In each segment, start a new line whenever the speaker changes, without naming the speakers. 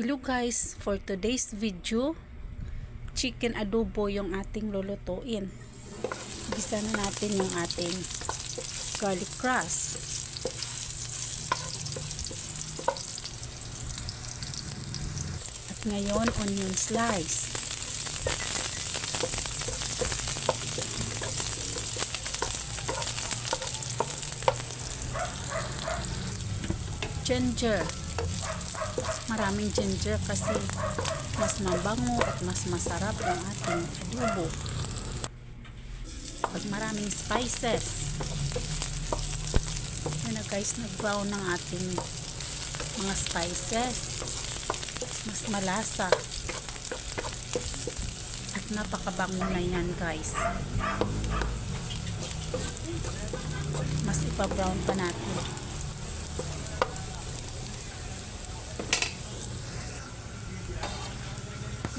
Hello guys, for today's video, chicken adobo yung ating lulutuin. Gisa na natin yung ating garlic crust. At ngayon, onion slice. Ginger. Maraming ginger kasi mas mabango at mas masarap ang ating adobo. Pag maraming spices. Yan na guys, nag-brown ng ating mga spices. Mas malasa. At napakabango na yan guys. Mas ipa-brown pa natin.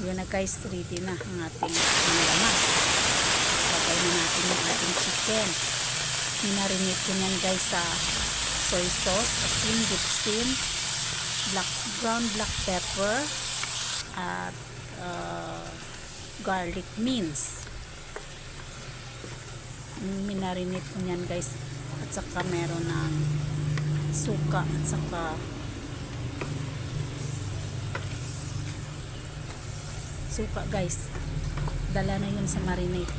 Yun na guys, ready na ang ating mga lamas. Lagay na natin yung ating chicken. Minarinate ko yan guys sa soy sauce, asin, gipsin, ground black pepper, at garlic mince. Minarinate ko yan guys. At saka meron ng suka at saka suka guys, dala na yun sa marinate.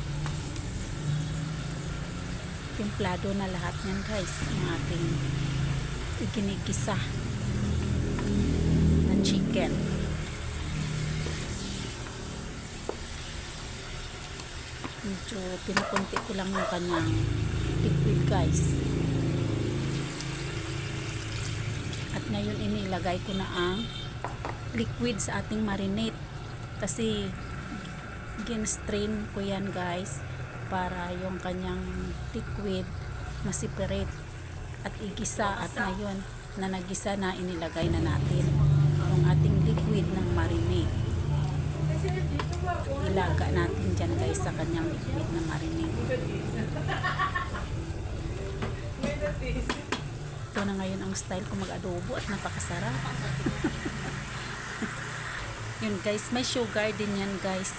Templado na lahat yan guys, yung ating iginigisa ng chicken. Medyo pinakunti ko lang yung kanyang liquid guys. At ngayon inilagay ko na ang liquid sa ating marinate. Kasi gin-strain ko yan guys para yung kanyang liquid ma-separate at igisa. At ngayon na nagisa na, inilagay na natin yung ating liquid ng marinade. Ilaga natin dyan guys sa kanyang liquid na marinade. Ito na ngayon ang style ko mag-adobo at napakasarap. Yun guys, may sugar din yan guys.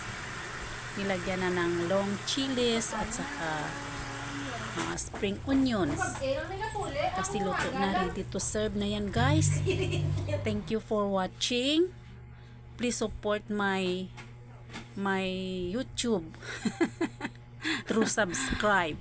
Nilagyan na ng long chilies at saka spring onions. Kasi luto na, ready to serve na yan guys. Thank you for watching. Please support my YouTube through subscribe.